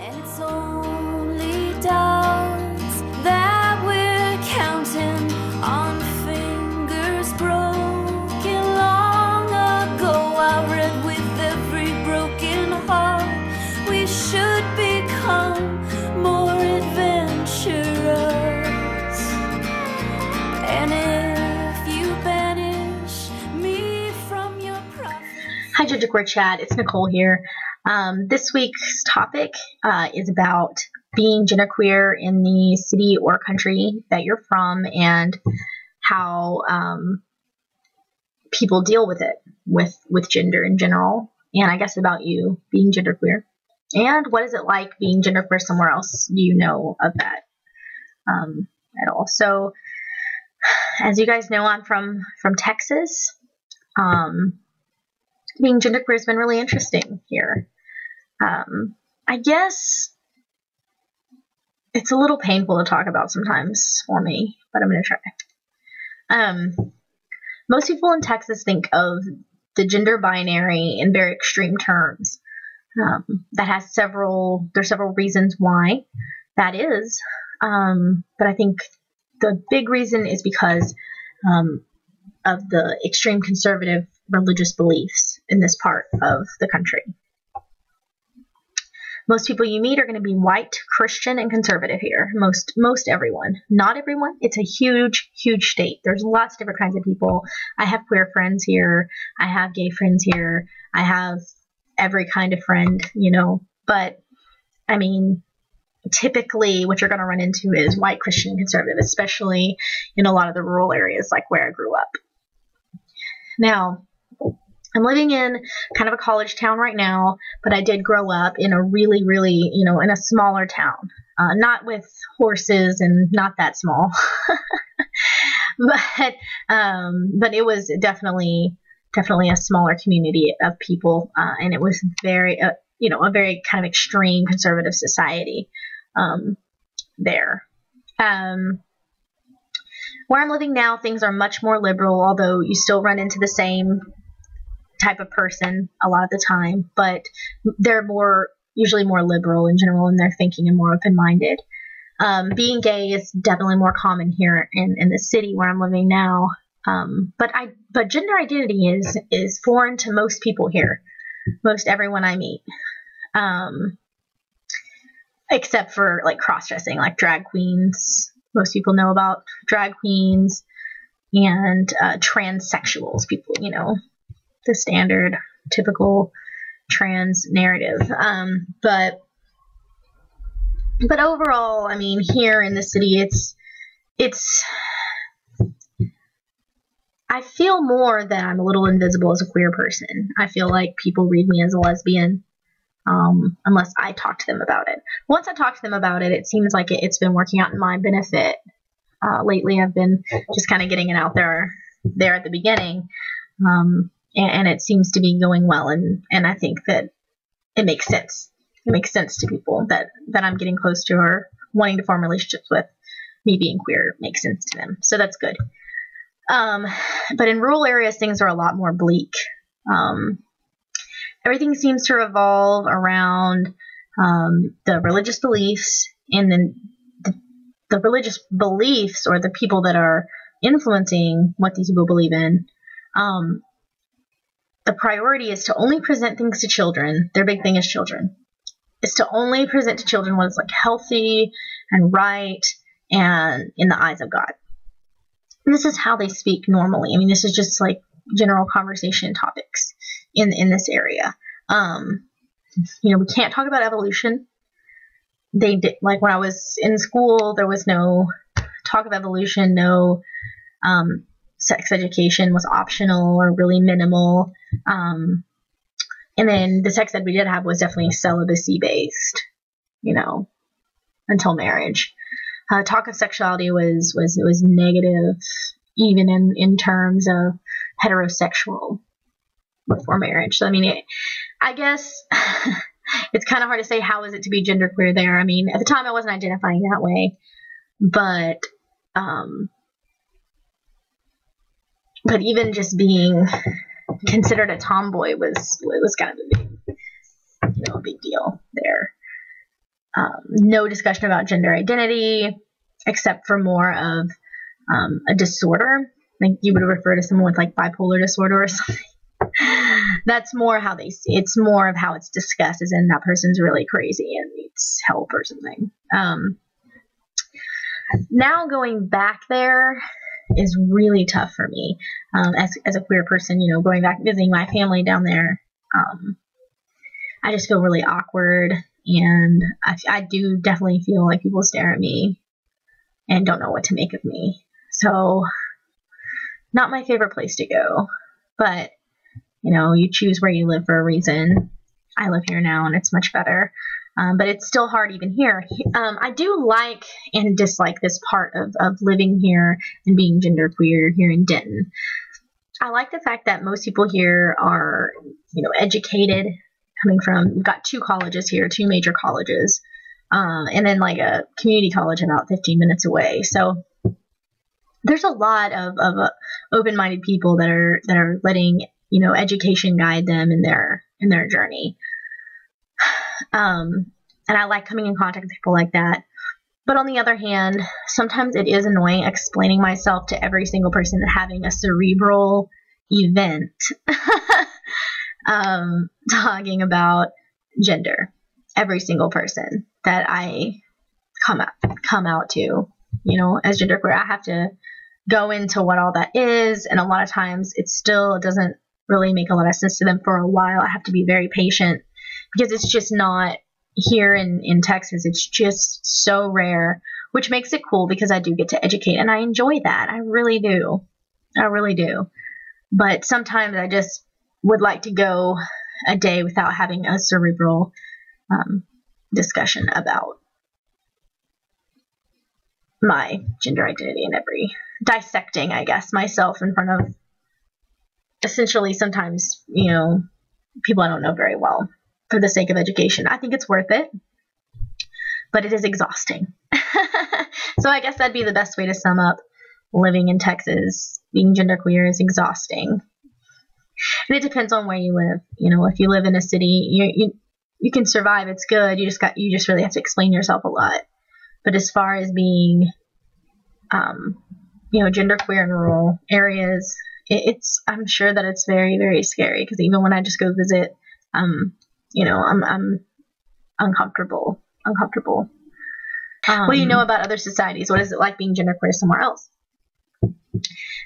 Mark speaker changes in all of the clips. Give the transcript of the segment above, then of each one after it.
Speaker 1: And it's only doubts that we're counting on fingers broken long ago. I read with every broken heart we should become more adventurous. And if you banish me from your prophet.
Speaker 2: Hi Genderqueer chat, it's Nicole here. This week's topic is about being genderqueer in the city or country that you're from and how people deal with it, with gender in general, and I guess about you being genderqueer. And what is it like being genderqueer somewhere else? Do you know of that at all? So, as you guys know, I'm from Texas. Being genderqueer has been really interesting here. I guess it's a little painful to talk about sometimes for me, but I'm going to try. Most people in Texas think of the gender binary in very extreme terms. That has there's several reasons why that is. But I think the big reason is because of the extreme conservative religious beliefs in this part of the country. Most people you meet are going to be white, Christian, and conservative here. Most everyone. Not everyone. It's a huge, huge state. There's lots of different kinds of people. I have queer friends here. I have gay friends here. I have every kind of friend, you know. But, I mean, typically what you're going to run into is white, Christian, and conservative, especially in a lot of the rural areas like where I grew up. Now, I'm living in kind of a college town right now, but I did grow up in a really, really, in a smaller town. Not with horses and not that small. but it was definitely a smaller community of people, and it was very, a very kind of extreme conservative society there. Where I'm living now, things are much more liberal, although you still run into the same type of person a lot of the time, but they're usually more liberal in general in their thinking and more open-minded. Being gay is definitely more common here in the city where I'm living now. But gender identity is foreign to most people here, most everyone I meet, except for like cross-dressing, like drag queens. Most people know about drag queens and transsexuals, people, the standard, typical trans narrative. But overall, I mean, here in the city, it's. I feel more that I'm a little invisible as a queer person. I feel like people read me as a lesbian, unless I talk to them about it. Once I talk to them about it, it seems like it's been working out in my benefit. Lately, I've been just kind of getting it out there at the beginning. And it seems to be going well, and I think that it makes sense. It makes sense to people that I'm getting close to or wanting to form relationships with. Me being queer makes sense to them, so that's good. But in rural areas, things are a lot more bleak. Everything seems to revolve around the religious beliefs, and then the religious beliefs or the people that are influencing what these people believe in. The priority is to only present things to children. Their big thing is children. It's to only present to children what is like healthy and right and in the eyes of God. And this is how they speak normally. I mean, this is just like general conversation topics in this area. We can't talk about evolution. They did, like when I was in school, there was no talk of evolution, no sex education was optional or really minimal. And then the sex ed we did have was definitely celibacy based, until marriage. Talk of sexuality was negative, even in terms of heterosexual before marriage. So, I mean, I guess it's kind of hard to say how is it to be genderqueer there. I mean, at the time I wasn't identifying that way, but even just being considered a tomboy was kind of a big deal there. No discussion about gender identity, except for more of a disorder. Like you would refer to someone with like bipolar disorder or something. That's more how they see it's more of how it's discussed, as in that person's really crazy and needs help or something. Now going back there is really tough for me as a queer person, going back visiting my family down there. I just feel really awkward, and I do definitely feel like people stare at me and don't know what to make of me. So not my favorite place to go, but you choose where you live for a reason. I live here now and it's much better. But it's still hard even here. I do like and dislike this part of living here and being genderqueer here in Denton. I like the fact that most people here are, educated, coming from, we've got 2 colleges here, 2 major colleges, and then like a community college about 15 minutes away. So there's a lot of open-minded people that are letting, education guide them in their journey. And I like coming in contact with people like that. But on the other hand, sometimes it is annoying explaining myself to every single person and having a cerebral event talking about gender. Every single person that I come out to, as genderqueer, I have to go into what all that is. And a lot of times it doesn't really make a lot of sense to them for a while. I have to be very patient because it's just not here in Texas. It's just so rare, which makes it cool because I do get to educate and I enjoy that. I really do. But sometimes I just would like to go a day without having a cerebral discussion about my gender identity and dissecting, I guess, myself in front of essentially sometimes, people I don't know very well for the sake of education. I think it's worth it, but it is exhausting. So I guess that'd be the best way to sum up living in Texas. Being genderqueer is exhausting. And it depends on where you live. If you live in a city, you can survive. It's good. You just really have to explain yourself a lot. But as far as being, genderqueer in rural areas, I'm sure that it's very, very scary because even when I just go visit, I'm uncomfortable. What do you know about other societies? What is it like being genderqueer somewhere else?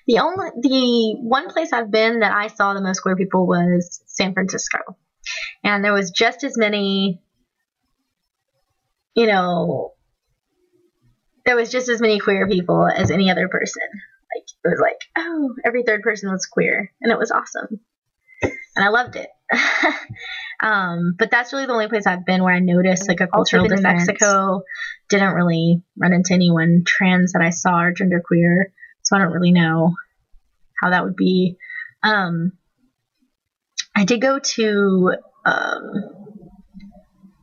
Speaker 2: The one place I've been that I saw the most queer people was San Francisco. And there was just as many, there was just as many queer people as any other person. Like, it was like, oh, every third person was queer. And it was awesome. And I loved it. But that's really the only place I've been where I noticed like a cultural difference. In Mexico, didn't really run into anyone trans that I saw or genderqueer. So I don't really know how that would be. I did go to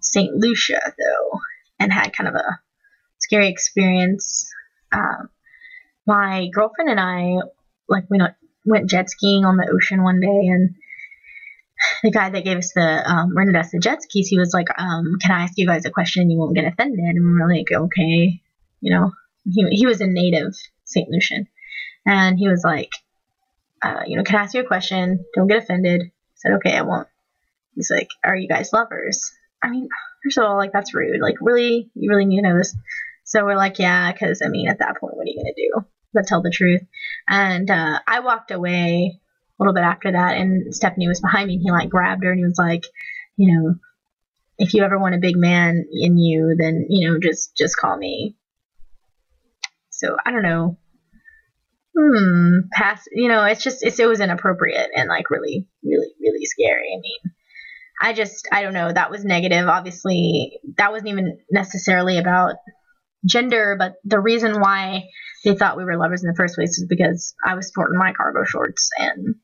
Speaker 2: St. Lucia, though, and had kind of a scary experience. My girlfriend and I, we went jet skiing on the ocean one day, and the guy that gave us rented us the jet skis, he was like, can I ask you guys a question? You won't get offended. And we were like, okay. He was a native St. Lucian. And he was like, can I ask you a question? Don't get offended. I said, okay, I won't. He's like, are you guys lovers? I mean, first of all, that's rude. Really? You really need to know this? So we're like, yeah, because, at that point, what are you going to do? But tell the truth. And I walked away a little bit after that, and Stephanie was behind me, and he, grabbed her, and he was like, if you ever want a big man in you, then, just call me. So, I don't know. It was inappropriate and really, really, really scary. I don't know. That was negative. Obviously, that wasn't even necessarily about gender, but the reason why they thought we were lovers in the first place is because I was sporting my cargo shorts and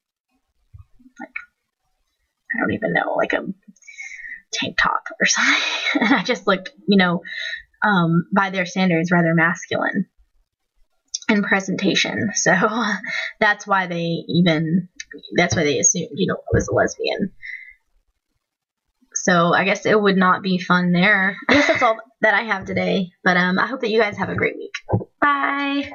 Speaker 2: I don't even know, a tank top or something. And I just looked, by their standards, rather masculine in presentation. So that's why they assumed, I was a lesbian. So I guess it would not be fun there. I guess that's all that I have today. But I hope that you guys have a great week. Bye.